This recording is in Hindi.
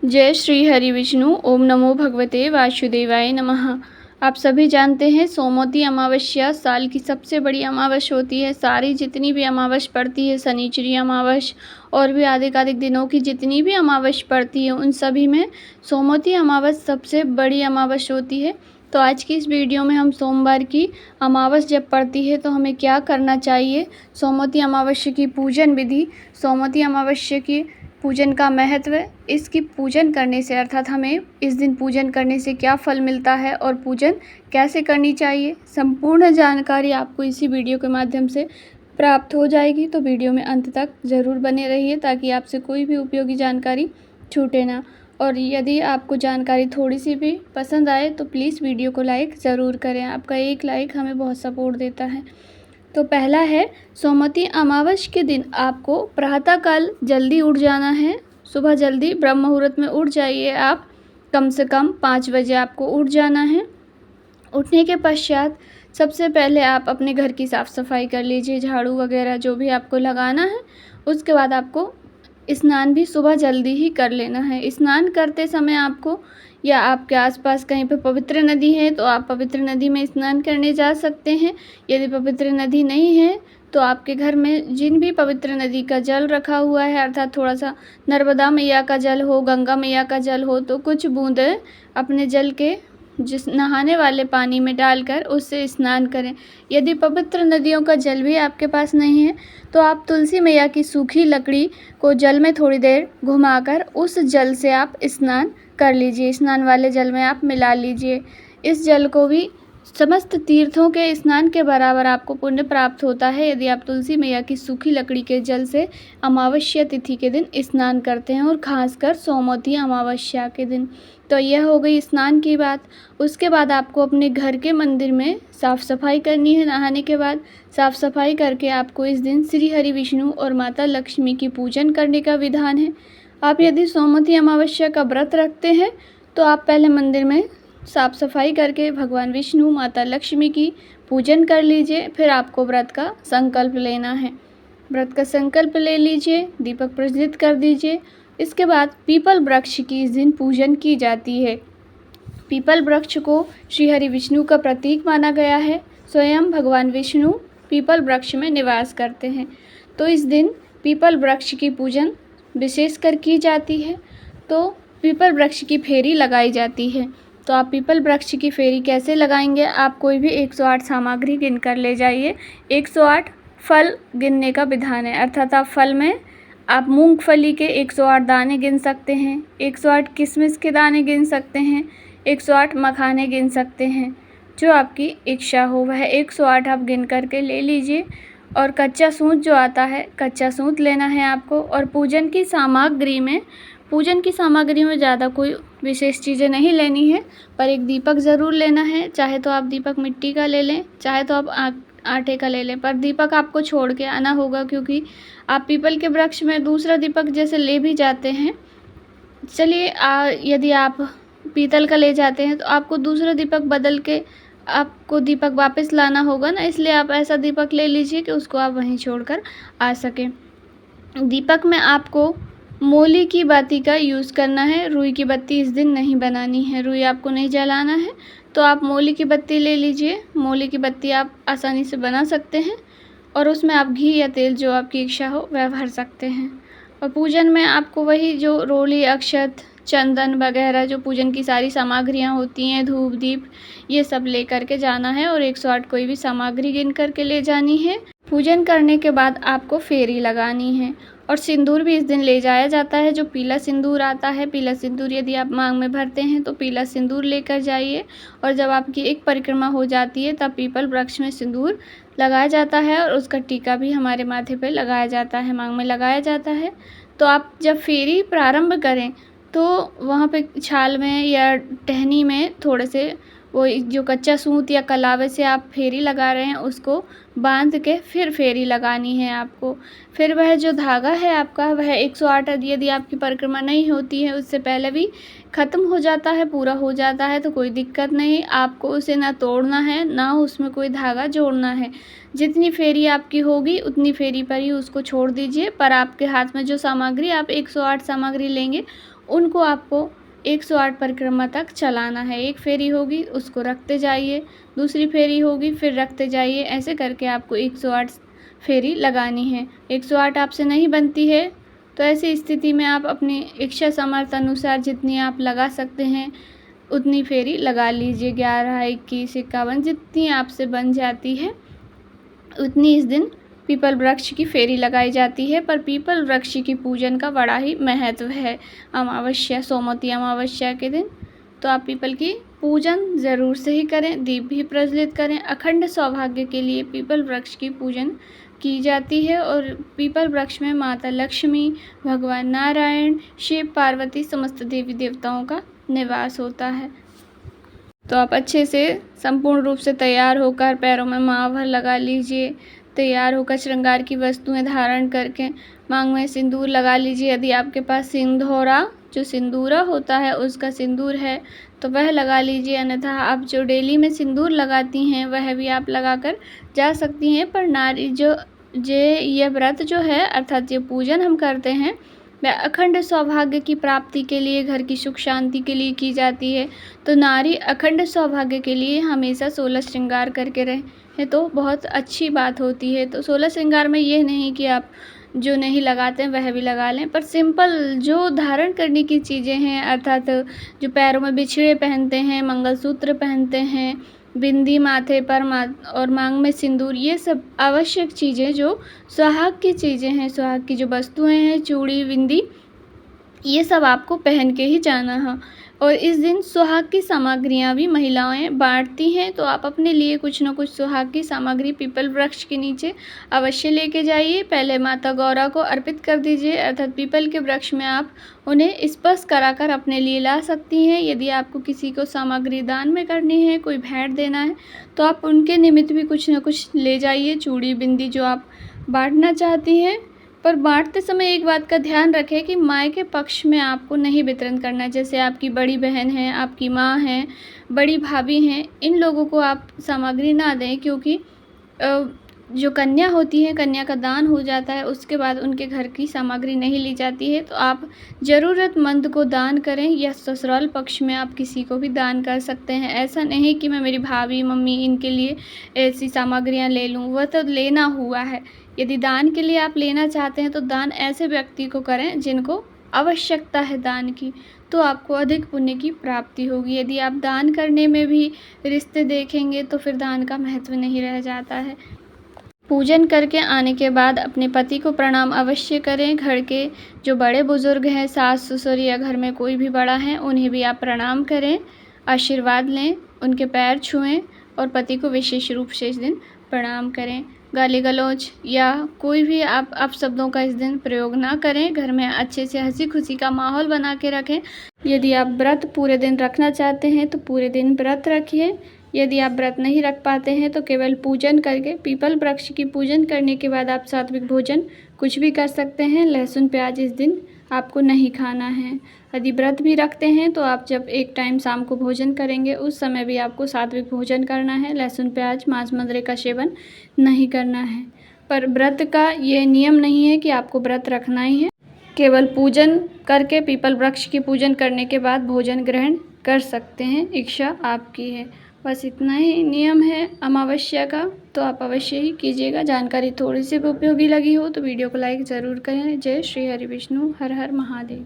जय श्री हरि विष्णु। ओम नमो भगवते वासुदेवाय नमः। आप सभी जानते हैं सोमवती अमावस्या साल की सबसे बड़ी अमावस्या होती है। सारी जितनी भी अमावस्या पड़ती है, शनिचरी अमावस्या और भी अधिकाधिक दिनों की जितनी भी अमावस्या पड़ती है, उन सभी में सोमवती अमावस्या सबसे बड़ी अमावस्या होती है। तो आज की इस वीडियो में हम सोमवार की अमावस्या जब पड़ती है तो हमें क्या करना चाहिए, सोमवती अमावस्या की पूजन विधि, सोमवती अमावस्या की पूजन का महत्व, इसकी पूजन करने से अर्थात हमें इस दिन पूजन करने से क्या फल मिलता है और पूजन कैसे करनी चाहिए, संपूर्ण जानकारी आपको इसी वीडियो के माध्यम से प्राप्त हो जाएगी। तो वीडियो में अंत तक ज़रूर बने रहिए ताकि आपसे कोई भी उपयोगी जानकारी छूटे ना। और यदि आपको जानकारी थोड़ी सी भी पसंद आए तो प्लीज़ वीडियो को लाइक ज़रूर करें। आपका एक लाइक हमें बहुत सपोर्ट देता है। तो पहला है, सोमवती अमावस्या के दिन आपको प्रातःकाल जल्दी उठ जाना है। सुबह जल्दी ब्रह्म मुहूर्त में उठ जाइए आप, कम से कम 5 बजे आपको उठ जाना है। उठने के पश्चात सबसे पहले आप अपने घर की साफ़ सफाई कर लीजिए, झाड़ू वगैरह जो भी आपको लगाना है। उसके बाद आपको स्नान भी सुबह जल्दी ही कर लेना है। स्नान करते समय आपको, या आपके आसपास कहीं पे पवित्र नदी है तो आप पवित्र नदी में स्नान करने जा सकते हैं। यदि पवित्र नदी नहीं है तो आपके घर में जिन भी पवित्र नदी का जल रखा हुआ है, अर्थात थोड़ा सा नर्मदा मैया का जल हो, गंगा मैया का जल हो, तो कुछ बूंदें अपने जल के जिस नहाने वाले पानी में डालकर उससे स्नान करें। यदि पवित्र नदियों का जल भी आपके पास नहीं है तो आप तुलसी मैया की सूखी लकड़ी को जल में थोड़ी देर घुमाकर उस जल से आप स्नान कर लीजिए। स्नान वाले जल में आप मिला लीजिए। इस जल को भी समस्त तीर्थों के स्नान के बराबर आपको पुण्य प्राप्त होता है यदि आप तुलसी मैया की सूखी लकड़ी के जल से अमावस्या तिथि के दिन स्नान करते हैं, और ख़ासकर सोमवती अमावस्या के दिन। तो यह हो गई स्नान की बात। उसके बाद आपको अपने घर के मंदिर में साफ़ सफाई करनी है। नहाने के बाद साफ़ सफाई करके आपको इस दिन श्री हरि विष्णु और माता लक्ष्मी की पूजन करने का विधान है। आप यदि सोमवती अमावस्या का व्रत रखते हैं तो आप पहले मंदिर में साफ़ सफाई करके भगवान विष्णु, माता लक्ष्मी की पूजन कर लीजिए। फिर आपको व्रत का संकल्प लेना है। व्रत का संकल्प ले लीजिए, दीपक प्रज्वलित कर दीजिए। इसके बाद पीपल वृक्ष की इस दिन पूजन की जाती है। पीपल वृक्ष को श्री हरि विष्णु का प्रतीक माना गया है। स्वयं भगवान विष्णु पीपल वृक्ष में निवास करते हैं। तो इस दिन पीपल वृक्ष की पूजन विशेषकर की जाती है। तो पीपल वृक्ष की फेरी लगाई जाती है। तो आप पीपल वृक्ष की फेरी कैसे लगाएंगे, आप कोई भी 108 सामग्री गिन कर ले जाइए। 108 फल गिनने का विधान है, अर्थात आप फल में आप मूंगफली के 108 दाने गिन सकते हैं, 108 किशमिश के दाने गिन सकते हैं, 108 मखाने गिन सकते हैं। जो आपकी इच्छा हो वह 108 आप गिन करके ले लीजिए। और कच्चा सूत जो आता है, कच्चा सूत लेना है आपको। और पूजन की सामग्री में ज़्यादा कोई विशेष चीज़ें नहीं लेनी है, पर एक दीपक ज़रूर लेना है। चाहे तो आप दीपक मिट्टी का ले लें, चाहे तो आप आटे का ले लें, पर दीपक आपको छोड़ के आना होगा, क्योंकि आप पीपल के वृक्ष में दूसरा दीपक जैसे ले भी जाते हैं। चलिए यदि आप पीतल का ले जाते हैं तो आपको दूसरा दीपक बदल के आपको दीपक वापस लाना होगा ना, इसलिए आप ऐसा दीपक ले लीजिए कि उसको आप वहीं छोड़कर आ सकें। दीपक में आपको मोली की बाती का यूज़ करना है। रुई की बत्ती इस दिन नहीं बनानी है, रुई आपको नहीं जलाना है। तो आप मोली की बत्ती ले लीजिए। मोली की बत्ती आप आसानी से बना सकते हैं और उसमें आप घी या तेल जो आपकी इच्छा हो वह भर सकते हैं। और पूजन में आपको वही जो रोली, अक्षत, चंदन वगैरह जो पूजन की सारी सामग्रियाँ होती हैं, धूप दीप, ये सब ले करके जाना है। और 108 कोई भी सामग्री गिन करके ले जानी है। पूजन करने के बाद आपको फेरी लगानी है। और सिंदूर भी इस दिन ले जाया जाता है, जो पीला सिंदूर आता है। पीला सिंदूर यदि आप मांग में भरते हैं तो पीला सिंदूर लेकर जाइए। और जब आपकी एक परिक्रमा हो जाती है तब पीपल वृक्ष में सिंदूर लगाया जाता है और उसका टीका भी हमारे माथे पे लगाया जाता है, मांग में लगाया जाता है। तो आप जब फेरी प्रारंभ करें तो वहाँ पे छाल में या टहनी में थोड़े से वो जो कच्चा सूत या कलावे से आप फेरी लगा रहे हैं उसको बांध के फिर फेरी लगानी है आपको। फिर वह जो धागा है आपका, वह 108 यदि आपकी परिक्रमा नहीं होती है उससे पहले भी ख़त्म हो जाता है, पूरा हो जाता है, तो कोई दिक्कत नहीं। आपको उसे ना तोड़ना है, ना उसमें कोई धागा जोड़ना है। जितनी फेरी आपकी होगी उतनी फेरी पर ही उसको छोड़ दीजिए। पर आपके हाथ में जो सामग्री, आप 108 सामग्री लेंगे उनको आपको 108 परिक्रमा तक चलाना है। एक फेरी होगी उसको रखते जाइए, दूसरी फेरी होगी फिर रखते जाइए, ऐसे करके आपको 108 फेरी लगानी है। 108 आपसे नहीं बनती है तो ऐसी स्थिति में आप अपनी इच्छा सामर्थ्य अनुसार जितनी आप लगा सकते हैं उतनी फेरी लगा लीजिए। 11, 21, 51 जितनी आपसे बन जाती है उतनी इस दिन पीपल वृक्ष की फेरी लगाई जाती है। पर पीपल वृक्ष की पूजन का बड़ा ही महत्व है अमावस्या, सोमवती अमावस्या के दिन। तो आप पीपल की पूजन ज़रूर से ही करें, दीप भी प्रज्वलित करें। अखंड सौभाग्य के लिए पीपल वृक्ष की पूजन की जाती है और पीपल वृक्ष में माता लक्ष्मी, भगवान नारायण, शिव, पार्वती, समस्त देवी देवताओं का निवास होता है। तो आप अच्छे से संपूर्ण रूप से तैयार होकर पैरों में महावर लगा लीजिए, तैयार होकर श्रृंगार की वस्तुएं धारण करके मांग में सिंदूर लगा लीजिए। यदि आपके पास सिंदूरा जो सिंदूरा होता है उसका सिंदूर है तो वह लगा लीजिए, अन्यथा आप जो डेली में सिंदूर लगाती हैं वह भी आप लगाकर जा सकती हैं। पर नारी यह व्रत जो है अर्थात ये पूजन हम करते हैं वह अखंड सौभाग्य की प्राप्ति के लिए, घर की सुख शांति के लिए की जाती है। तो नारी अखंड सौभाग्य के लिए हमेशा 16 श्रृंगार करके रहे तो बहुत अच्छी बात होती है। तो 16 श्रृंगार में ये नहीं कि आप जो नहीं लगाते हैं वह भी लगा लें, पर सिंपल जो धारण करने की चीज़ें हैं अर्थात जो पैरों में बिछड़े पहनते हैं, मंगलसूत्र पहनते हैं, बिंदी माथे पर और मांग में सिंदूर, ये सब आवश्यक चीज़ें जो सुहाग की चीज़ें हैं, सुहाग की जो वस्तुएं हैं, चूड़ी, बिंदी, ये सब आपको पहन के ही जाना है। और इस दिन सुहाग की सामग्रियाँ भी महिलाएं बांटती हैं, तो आप अपने लिए कुछ न कुछ सुहाग की सामग्री पीपल वृक्ष के नीचे अवश्य लेके जाइए। पहले माता गौरा को अर्पित कर दीजिए, अर्थात पीपल के वृक्ष में आप उन्हें स्पर्श कराकर अपने लिए ला सकती हैं। यदि आपको किसी को सामग्री दान में करनी है, कोई भेंट देना है, तो आप उनके निमित्त भी कुछ न कुछ ले जाइए, चूड़ी, बिंदी जो आप बांटना चाहती हैं। पर बांटते समय एक बात का ध्यान रखें कि माँ के पक्ष में आपको नहीं वितरण करना है। जैसे आपकी बड़ी बहन है, आपकी माँ है, बड़ी भाभी हैं, इन लोगों को आप सामग्री ना दें, क्योंकि जो कन्या होती है, कन्या का दान हो जाता है, उसके बाद उनके घर की सामग्री नहीं ली जाती है। तो आप ज़रूरतमंद को दान करें या ससुराल पक्ष में आप किसी को भी दान कर सकते हैं। ऐसा नहीं कि मैं मेरी भाभी, मम्मी इनके लिए ऐसी सामग्रियाँ ले लूँ, वह तो लेना हुआ है। यदि दान के लिए आप लेना चाहते हैं तो दान ऐसे व्यक्ति को करें जिनको आवश्यकता है दान की, तो आपको अधिक पुण्य की प्राप्ति होगी। यदि आप दान करने में भी रिश्ते देखेंगे तो फिर दान का महत्व नहीं रह जाता है। पूजन करके आने के बाद अपने पति को प्रणाम अवश्य करें। घर के जो बड़े बुजुर्ग हैं, सास ससुर या घर में कोई भी बड़ा है, उन्हें भी आप प्रणाम करें, आशीर्वाद लें, उनके पैर छुएं और पति को विशेष रूप से इस दिन प्रणाम करें। गाली गलौज या कोई भी आप शब्दों का इस दिन प्रयोग ना करें। घर में अच्छे से हंसी खुशी का माहौल बना के रखें। यदि आप व्रत पूरे दिन रखना चाहते हैं तो पूरे दिन व्रत रखिए। यदि आप व्रत नहीं रख पाते हैं तो केवल पूजन करके, पीपल वृक्ष की पूजन करने के बाद आप सात्विक भोजन कुछ भी कर सकते हैं। लहसुन प्याज इस दिन आपको नहीं खाना है। यदि व्रत भी रखते हैं तो आप जब एक टाइम शाम को भोजन करेंगे उस समय भी आपको सात्विक भोजन करना है। लहसुन प्याज, मांस मदिरा का सेवन नहीं करना है। पर व्रत का ये नियम नहीं है कि आपको व्रत रखना ही है। केवल पूजन करके, पीपल वृक्ष की पूजन करने के बाद भोजन ग्रहण कर सकते हैं, इच्छा आपकी है। बस इतना ही नियम है अमावस्या का, तो आप अवश्य ही कीजिएगा। जानकारी थोड़ी सी भी उपयोगी लगी हो तो वीडियो को लाइक ज़रूर करें। जय श्री हरि विष्णु, हर हर महादेव।